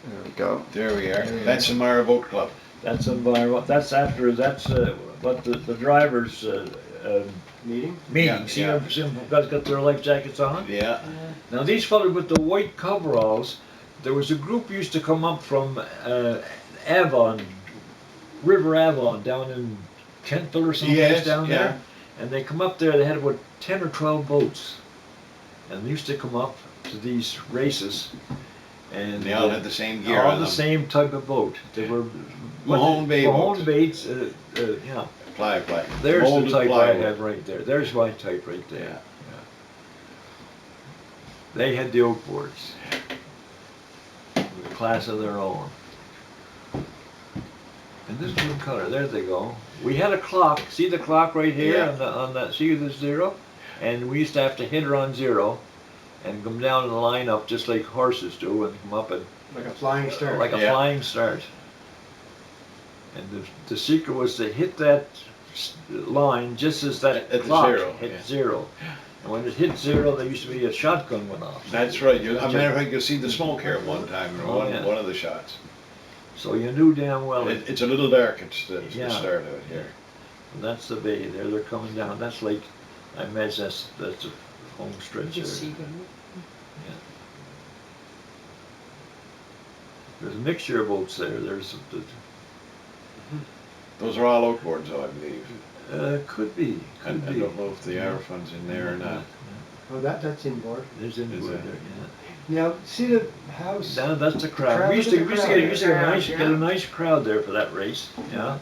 There we go. There we are. That's the Mira Boat Club. That's environment. That's after. That's what the drivers Meeting? meeting. Yeah, See, yeah. some guys got their life jackets on. Yeah. Now these fellas with the white coveralls, there was a group used to come up from Avon, River Avon, down in Kentville or something Yes, down yeah. there, and they come up there. They had about 10 or 12 boats, and they used to come up to these races, and They all had the same gear all on the them. same type of boat. They were Mahone Bay Mahone boats. Baits. Yeah, Ply. there's Molded the type I plywood. had right there. There's my type right there. Yeah. They had the outboards, with a class of their own. And this blue color, there they go. We had a clock. See the clock right here Yeah. on that. See the zero, and we used to have to hit her on zero, and come down in the line up just like horses do, and come up and Like a flying start. like a Yeah. flying start. And the secret was to hit that line just as that At the clock zero, hit yeah. zero. And when it hit zero, there used to be a shotgun went off. That's right. As a matter of fact, you'll see the smoke here at one time, or Oh, one, yeah. one of the shots. So you knew damn well It's a little dark. It's the Yeah. start of it here. that's the bay. There they're coming down. That's like, I imagine that's a home stretch You there. see them. There's a mixture of boats there. There's Those are all outboards, though, I believe. could be. I Could be. don't know if the Aerofun's in there or not. Oh, that's inboard. There's inboard that- there, yeah. Now, see the house? Down, that's the crowd. crowd, We used to, look at we the used to get, crowd. get a nice crowd there for that race. Yeah.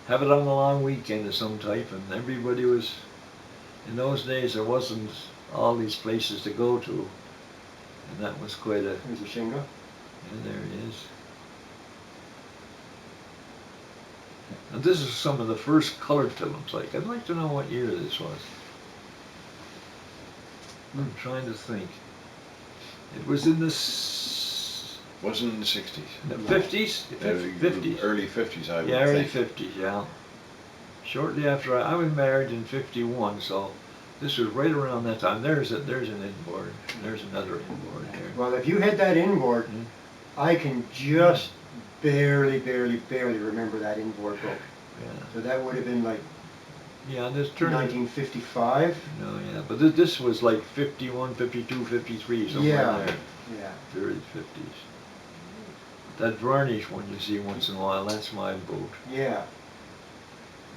Have it on a long weekend of some type, and everybody was. In those days, there wasn't all these places to go to, and that was quite a. There's a shingle. And there it is. And this is some of the first colored films. Like, I'd like to know what year this was. I'm trying to think. It was in the Wasn't in the 60s. 50s? 50s. Early 50s, I would Yeah, early think. 50s, yeah. Shortly after I was married in 51, so this was right around that time. There's an inboard. There's another inboard there. Well, if you had that inboard, Hmm. I can just barely remember that inboard boat. Yeah. So that would have been like Yeah, and this turned. 1955. No, yeah, but this was like 51, 52, 53, somewhere Yeah. there. Yeah. Early 50s. That varnish one you see once in a while, that's my boat. Yeah.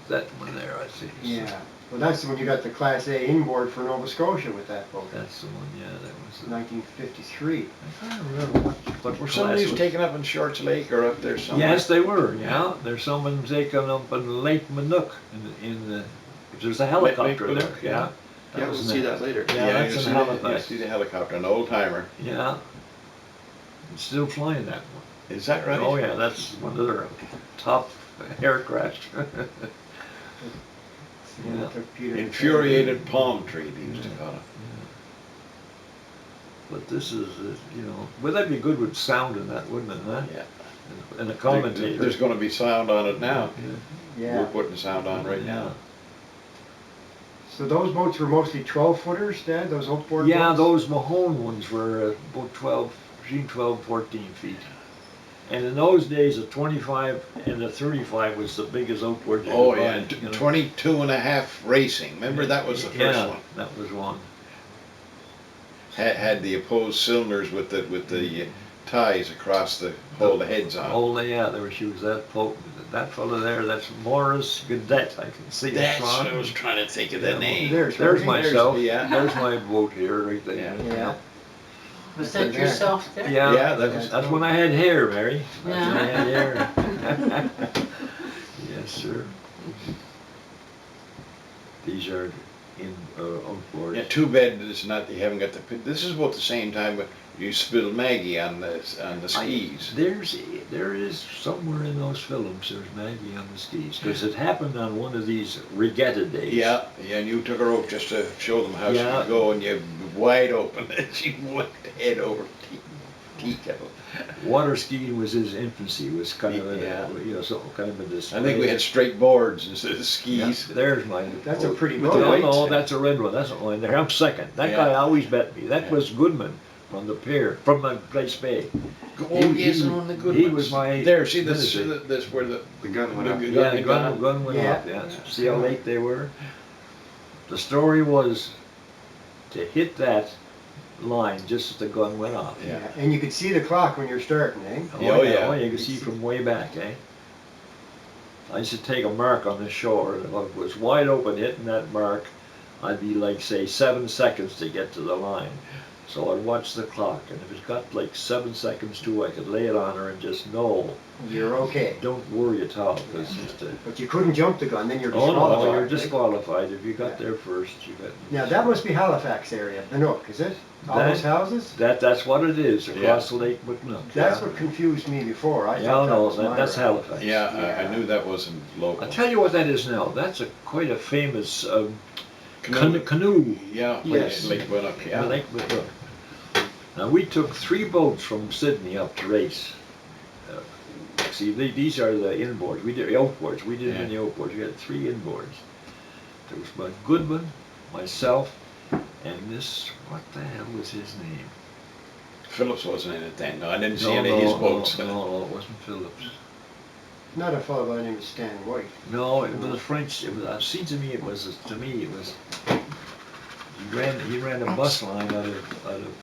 That one there, I think. Yeah. Well, that's when you got the Class A inboard for Nova Scotia with that boat. That's the one, yeah, that was the... 1953. I can't remember what Were some of these was. taken up in Shorts Lake or up there somewhere? Yes, they were, yeah. There's some of them taken up in Lake Banook, in the... There's a helicopter Lake there, Banook, yeah. yeah. That Yeah, we'll was see in that later. Yeah, you that's see in the- Halifax. You see the helicopter, an old timer. Yeah. It's still flying that one. Is that right? Oh yeah, that's one of their top aircraft. Yeah. Yeah. Took Peter- Infuriated palm tree, they used to call it. But this is, you know, well, that'd be good with sound in that, wouldn't it, huh? Yeah. And a commentator. There's going to be sound on it now. Yeah. We're putting sound on right now. So those boats were mostly 12-footers, Dad? Those outboard Yeah, boats? those Mahone ones were about between 12 and 14 feet. And in those days, a 25 and a 35 was the biggest outboard you Oh could yeah, find, you know. 22 and a half racing. Remember that was the first Yeah, one. that was one. Had the opposed cylinders with the ties across the hold the heads on. Oh yeah, there she was that fellow there. That's Morris Gadet. I can see That's it. what I was trying to think of the Yeah, name. There's There's Harvey. myself. yeah. There's my boat here, right there. Yeah. Yeah. Was that yourself there? Yeah, Yeah, that's when I had hair, Mary. That's when I Yeah. had hair. Yes, sir. These are in outboards. Yeah, too bad it's not. You haven't got the. This is about the same time when you spilled Maggie on the skis. There is somewhere in those films. There's Maggie on the skis because it happened on one of these regatta days. Yeah, and you took her out just to show them how she Yeah. could go, and you wide open, and she went head over tea kettle. Water skiing was his infancy. Was kind of Yeah. you know, so kind of a display. I think we had straight boards instead of Yeah, skis. there's my. That's a pretty With boat. the No, weights. no, that's a red one. That's not one there. I'm second. That Yeah. guy always bet me. That Yeah. was Goodman. from the pier, from the Place Bay. Oh, He- yes, he- and one of the good he ones. was my There, see this, minister. this where The gun went up. Yeah, went gun went Yeah. off, yeah. See how late they were? The story was to hit that line just as the gun went off. Yeah. And you could see the clock when you're starting, eh? Oh, yeah. Oh, you can see from way back, eh? I used to take a mark on the shore, and if I was wide open hitting that mark, I'd be like, say, 7 seconds to get to the line. So I'd watch the clock, and if it got like 7 seconds to, I could lay it on her and just know, You're okay. don't worry at all, because just But you couldn't jump the gun, then you're oh disqualified. no, you're right? disqualified. If you got Yeah. there first, you got. Now, that must be Halifax area, Banook, is it? All those houses? That's what it is, across Yeah. the Lake Banook. That's yeah. what confused me before. I Yeah, thought that no, was that's Myra. Halifax. Yeah, I Yeah. knew that wasn't local. I'll tell you what that is now. That's quite a famous Canoe. canoe. Yeah, Yes. Lake Banook, Yeah. yeah. Lake Banook. Now we took 3 boats from Sydney up to race. See, these are the inboards. We did outboards. We didn't have any outboards. We had 3 inboards. There was my Goodman, myself, and this. What the hell was his name? Phillips wasn't in it then. No, I didn't see any of his boats. No, it wasn't Phillips. Not a fellow by the name of Stan White. No, it was a French. It was. It seemed to me it was. To me, it was. He ran a bus line out of